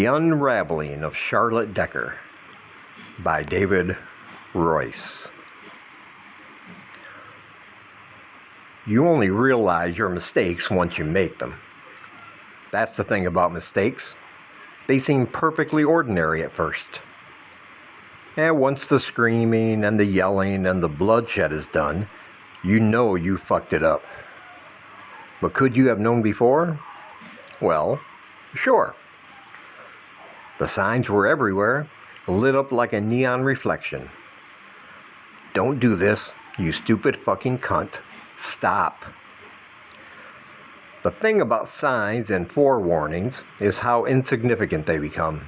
The Unraveling of Charlotte Decker by David Royce. You only realize your mistakes once you make them. That's the thing about mistakes. They seem perfectly ordinary at first. And once the screaming and the yelling and the bloodshed is done, you know you fucked it up. But could you have known before? Well, sure. The signs were everywhere, lit up like a neon reflection. Don't do this, you stupid fucking cunt. Stop. The thing about signs and forewarnings is how insignificant they become.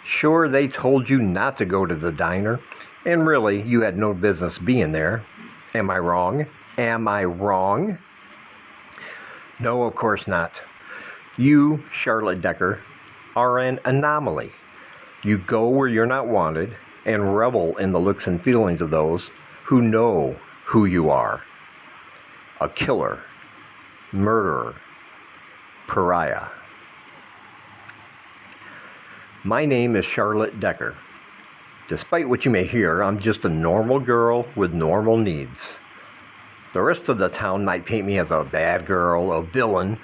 Sure, they told you not to go to the diner, and really, you had no business being there. Am I wrong? Am I wrong? No, of course not. You, Charlotte Decker, are an anomaly. You go where you're not wanted and revel in the looks and feelings of those who know who you are. A killer, murderer, pariah. My name is Charlotte Decker. Despite what you may hear, I'm just a normal girl with normal needs. The rest of the town might paint me as a bad girl, a villain,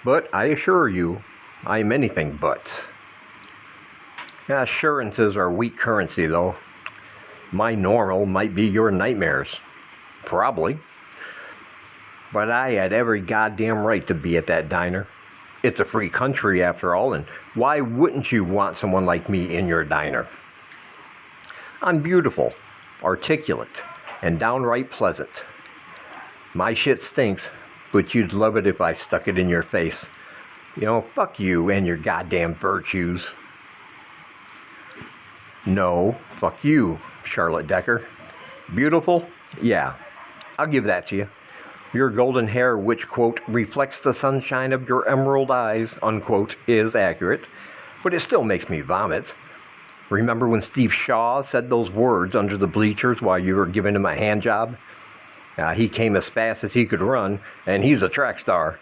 but I assure you, I'm anything but. Assurances are weak currency, though. My normal might be your nightmares. Probably. But I had every goddamn right to be at that diner. It's a free country, after all, and why wouldn't you want someone like me in your diner? I'm beautiful, articulate, and downright pleasant. My shit stinks, but you'd love it if I stuck it in your face. You know, fuck you and your goddamn virtues. No, fuck you, Charlotte Decker. Beautiful? Yeah, I'll give that to you. Your golden hair, which, quote, reflects the sunshine of your emerald eyes, unquote, is accurate, but it still makes me vomit. Remember when Steve Shaw said those words under the bleachers while you were giving him a hand job? He came as fast as he could run, and he's a track star.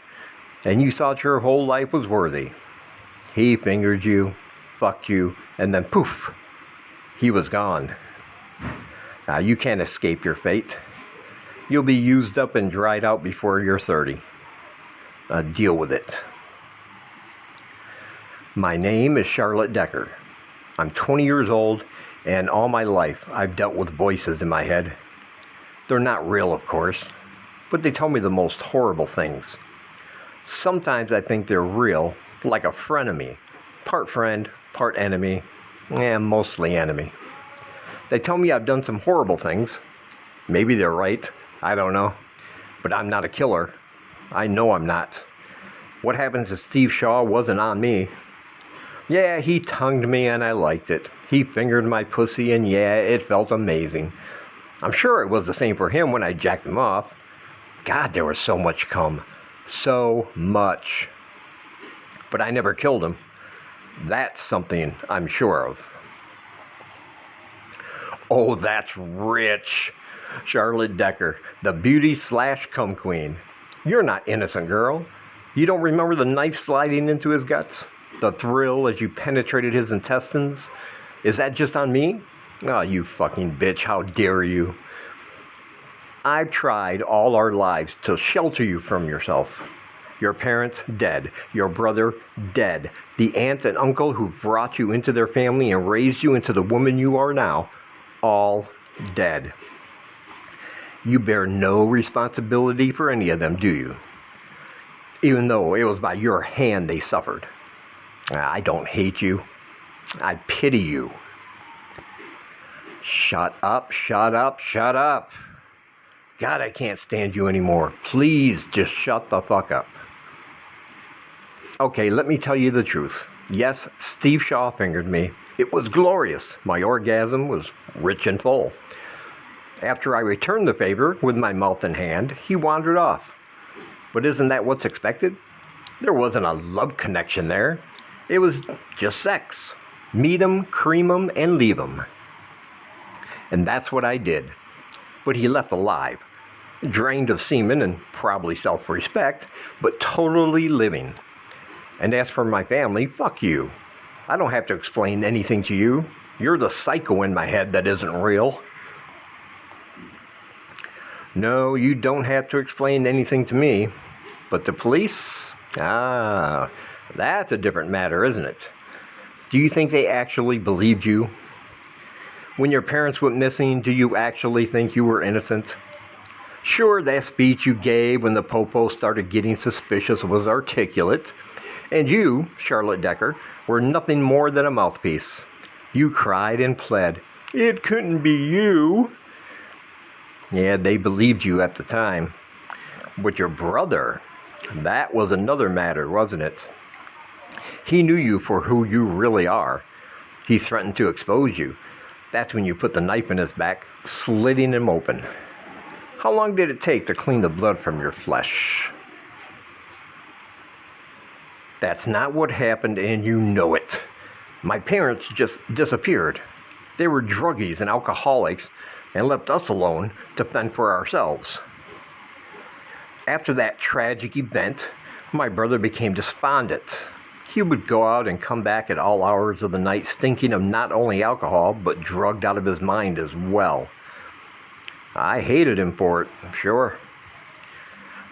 And you thought your whole life was worthy. He fingered you, fucked you, and then poof, he was gone. Now you can't escape your fate. You'll be used up and dried out before you're 30. Deal with it. My name is Charlotte Decker. I'm 20 years old, and all my life I've dealt with voices in my head. They're not real, of course, but they tell me the most horrible things. Sometimes I think they're real, like a frenemy. Part friend, part enemy, and mostly enemy. They tell me I've done some horrible things. Maybe they're right, I don't know. But I'm not a killer. I know I'm not. What happened to Steve Shaw wasn't on me. Yeah, he tongued me and I liked it. He fingered my pussy and yeah, it felt amazing. I'm sure it was the same for him when I jacked him off. God, there was so much cum. So much. But I never killed him. That's something I'm sure of. Oh, that's rich. Charlotte Decker, the beauty/cum queen. You're not innocent, girl. You don't remember the knife sliding into his guts? The thrill as you penetrated his intestines? Is that just on me? Oh, you fucking bitch, how dare you. I've tried all our lives to shelter you from yourself. Your parents, dead. Your brother, dead. The aunt and uncle who brought you into their family and raised you into the woman you are now, all dead. You bear no responsibility for any of them, do you? Even though it was by your hand they suffered. I don't hate you. I pity you. Shut up, shut up, shut up. God, I can't stand you anymore. Please just shut the fuck up. Okay, let me tell you the truth. Yes, Steve Shaw fingered me. It was glorious. My orgasm was rich and full. After I returned the favor with my mouth in hand, he wandered off. But isn't that what's expected? There wasn't a love connection there. It was just sex. Meet 'em, cream 'em, and leave 'em. And that's what I did. But he left alive, drained of semen and probably self-respect, but totally living. And as for my family, fuck you. I don't have to explain anything to you. You're the psycho in my head that isn't real. No, you don't have to explain anything to me. But the police? That's a different matter, isn't it? Do you think they actually believed you? When your parents went missing, do you actually think you were innocent? Sure, that speech you gave when the popo started getting suspicious was articulate, and you, Charlotte Decker, were nothing more than a mouthpiece. You cried and pled, "It couldn't be you." Yeah, they believed you at the time. But your brother, that was another matter, wasn't it? He knew you for who you really are. He threatened to expose you. That's when you put the knife in his back, slitting him open. How long did it take to clean the blood from your flesh? That's not what happened, and you know it. My parents just disappeared. They were druggies and alcoholics and left us alone to fend for ourselves. After that tragic event, my brother became despondent. He would go out and come back at all hours of the night stinking of not only alcohol, but drugged out of his mind as well. I hated him for it, sure.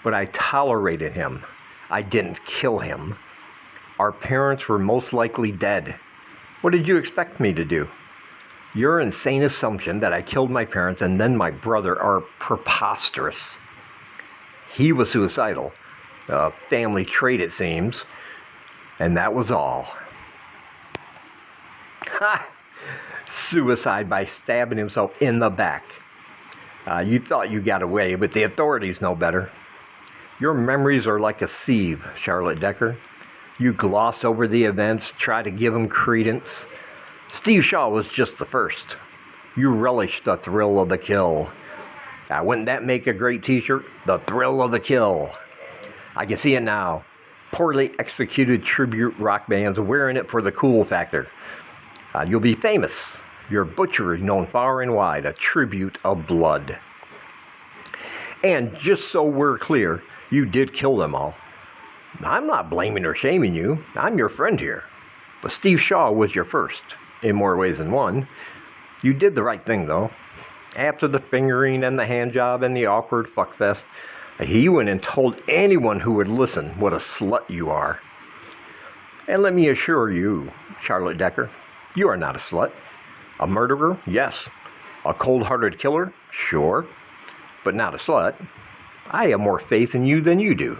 But I tolerated him. I didn't kill him. Our parents were most likely dead. What did you expect me to do? Your insane assumption that I killed my parents and then my brother are preposterous. He was suicidal. A family trait, it seems. And that was all. Ha! Suicide by stabbing himself in the back. You thought you got away, but the authorities know better. Your memories are like a sieve, Charlotte Decker. You gloss over the events, try to give them credence. Steve Shaw was just the first. You relished the thrill of the kill. Wouldn't that make a great t-shirt? The thrill of the kill. I can see it now. Poorly executed tribute rock bands wearing it for the cool factor. You'll be famous. Your butchery known far and wide, a tribute of blood. And just so we're clear, you did kill them all. I'm not blaming or shaming you. I'm your friend here. But Steve Shaw was your first, in more ways than one. You did the right thing, though. After the fingering and the hand job and the awkward fuckfest, he went and told anyone who would listen what a slut you are. And let me assure you, Charlotte Decker, you are not a slut. A murderer? Yes. A cold-hearted killer? Sure. But not a slut. I have more faith in you than you do.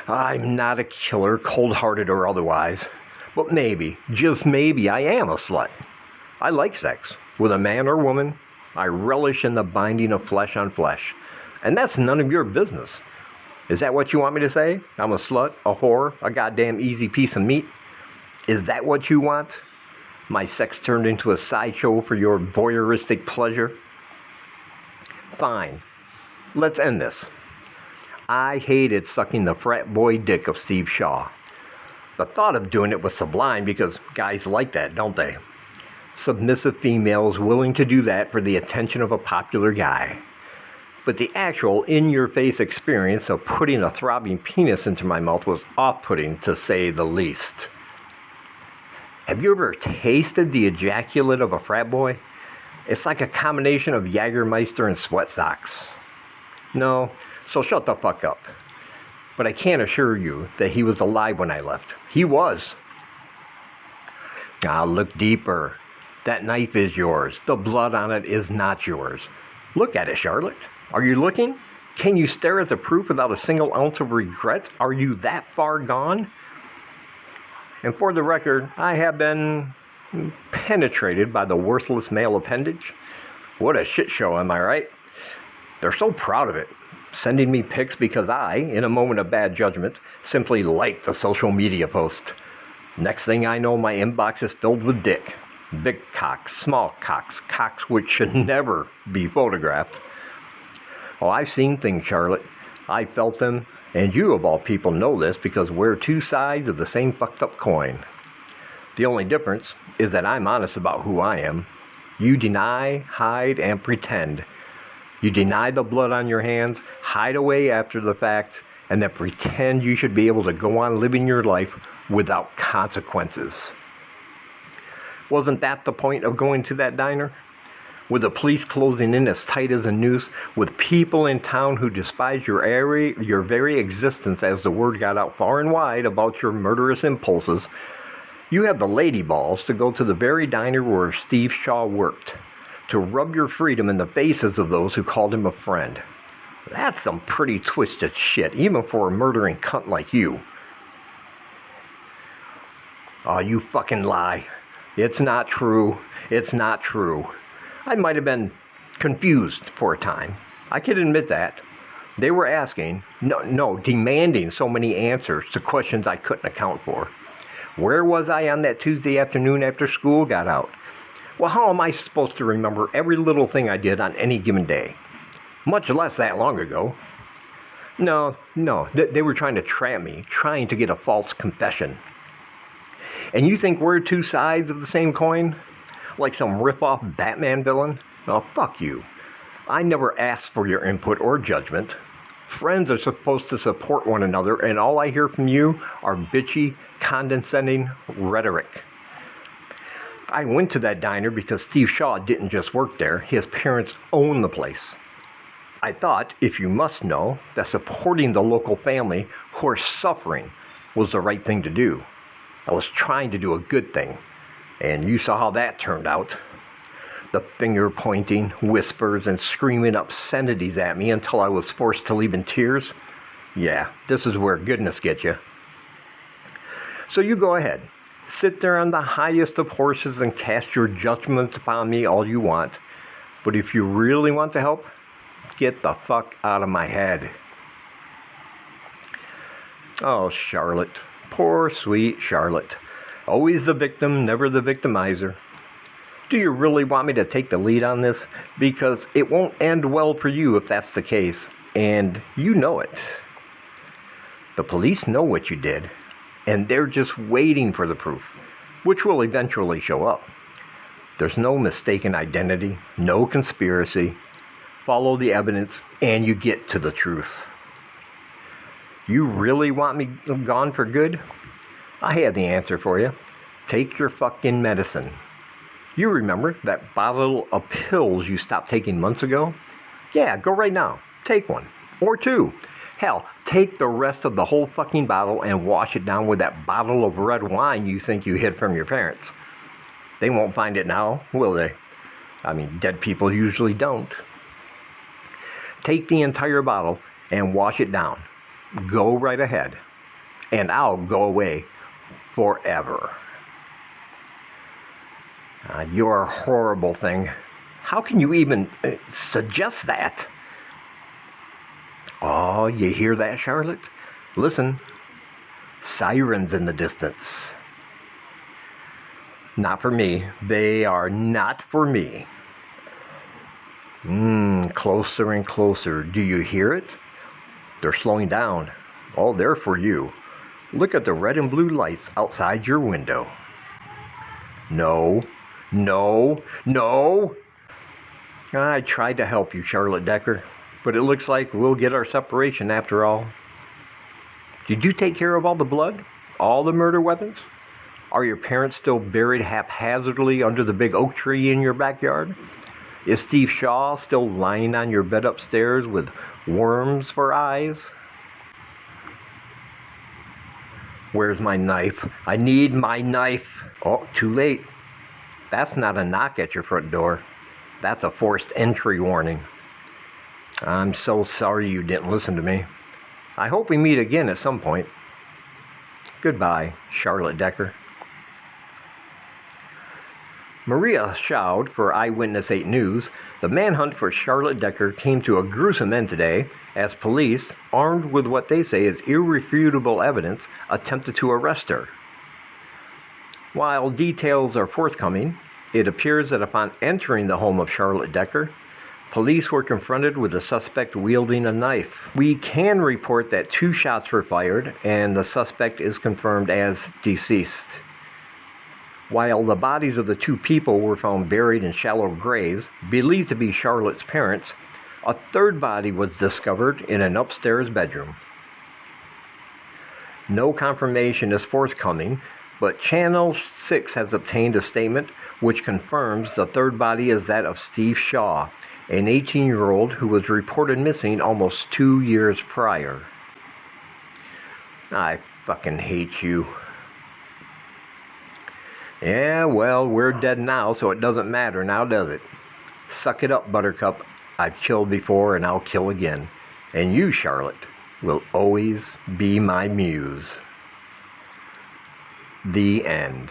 I'm not a killer, cold-hearted or otherwise. But maybe, just maybe, I am a slut. I like sex, with a man or woman. I relish in the binding of flesh on flesh. And that's none of your business. Is that what you want me to say? I'm a slut, a whore, a goddamn easy piece of meat? Is that what you want? My sex turned into a sideshow for your voyeuristic pleasure? Fine. Let's end this. I hated sucking the frat boy dick of Steve Shaw. The thought of doing it was sublime because guys like that, don't they? Submissive females willing to do that for the attention of a popular guy. But the actual in-your-face experience of putting a throbbing penis into my mouth was off-putting, to say the least. Have you ever tasted the ejaculate of a frat boy? It's like a combination of Jägermeister and sweat socks. No, so shut the fuck up. But I can assure you that he was alive when I left. He was. Look deeper. That knife is yours. The blood on it is not yours. Look at it, Charlotte. Are you looking? Can you stare at the proof without a single ounce of regret? Are you that far gone? And for the record, I have been penetrated by the worthless male appendage. What a shit show, am I right? They're so proud of it, sending me pics because I, in a moment of bad judgment, simply liked a social media post. Next thing I know, my inbox is filled with dick. Big cocks, small cocks, cocks which should never be photographed. Oh, I've seen things, Charlotte. I felt them, and you of all people know this because we're two sides of the same fucked up coin. The only difference is that I'm honest about who I am. You deny, hide, and pretend. You deny the blood on your hands, hide away after the fact, and then pretend you should be able to go on living your life without consequences. Wasn't that the point of going to that diner? With the police closing in as tight as a noose, with people in town who despise your very existence as the word got out far and wide about your murderous impulses, you have the lady balls to go to the very diner where Steve Shaw worked, to rub your freedom in the faces of those who called him a friend. That's some pretty twisted shit, even for a murdering cunt like you. Oh, you fucking lie. It's not true. It's not true. I might have been confused for a time. I can admit that. They were asking, demanding so many answers to questions I couldn't account for. Where was I on that Tuesday afternoon after school got out? Well, how am I supposed to remember every little thing I did on any given day? Much less that long ago. No, they were trying to trap me, trying to get a false confession. And you think we're two sides of the same coin? Like some rip-off Batman villain? Oh, fuck you. I never asked for your input or judgment. Friends are supposed to support one another, and all I hear from you are bitchy, condescending rhetoric. I went to that diner because Steve Shaw didn't just work there. His parents own the place. I thought, if you must know, that supporting the local family who are suffering was the right thing to do. I was trying to do a good thing, and you saw how that turned out. The finger pointing, whispers, and screaming obscenities at me until I was forced to leave in tears. Yeah, this is where goodness gets you. So you go ahead. Sit there on the highest of horses and cast your judgments upon me all you want. But if you really want to help, get the fuck out of my head. Oh, Charlotte. Poor, sweet Charlotte. Always the victim, never the victimizer. Do you really want me to take the lead on this? Because it won't end well for you if that's the case. And you know it. The police know what you did. And they're just waiting for the proof, which will eventually show up. There's no mistaken identity, no conspiracy. Follow the evidence, and you get to the truth. You really want me gone for good? I have the answer for you. Take your fucking medicine. You remember that bottle of pills you stopped taking months ago? Yeah, go right now. Take one. Or two. Hell, take the rest of the whole fucking bottle and wash it down with that bottle of red wine you think you hid from your parents. They won't find it now, will they? I mean, dead people usually don't. Take the entire bottle and wash it down. Go right ahead. And I'll go away forever. You're a horrible thing. How can you even suggest that? Oh, you hear that, Charlotte? Listen. Sirens in the distance. Not for me. They are not for me. Closer and closer. Do you hear it? They're slowing down. Oh, they're for you. Look at the red and blue lights outside your window. No. I tried to help you, Charlotte Decker, but it looks like we'll get our separation after all. Did you take care of all the blood? All the murder weapons? Are your parents still buried haphazardly under the big oak tree in your backyard? Is Steve Shaw still lying on your bed upstairs with worms for eyes? Where's my knife? I need my knife. Oh, too late. That's not a knock at your front door. That's a forced entry warning. I'm so sorry you didn't listen to me. I hope we meet again at some point. Goodbye, Charlotte Decker. Maria Schaud for Eyewitness 8 News. The manhunt for Charlotte Decker came to a gruesome end today as police, armed with what they say is irrefutable evidence, attempted to arrest her. While details are forthcoming, it appears that upon entering the home of Charlotte Decker, police were confronted with the suspect wielding a knife. We can report that 2 shots were fired and the suspect is confirmed as deceased. While the bodies of the 2 people were found buried in shallow graves, believed to be Charlotte's parents, a 3rd body was discovered in an upstairs bedroom. No confirmation is forthcoming, but Channel 6 has obtained a statement which confirms the third body is that of Steve Shaw, an 18-year-old who was reported missing almost 2 years prior. I fucking hate you. Yeah, well, we're dead now, so it doesn't matter now, does it? Suck it up, Buttercup. I've killed before and I'll kill again. And you, Charlotte, will always be my muse. The end.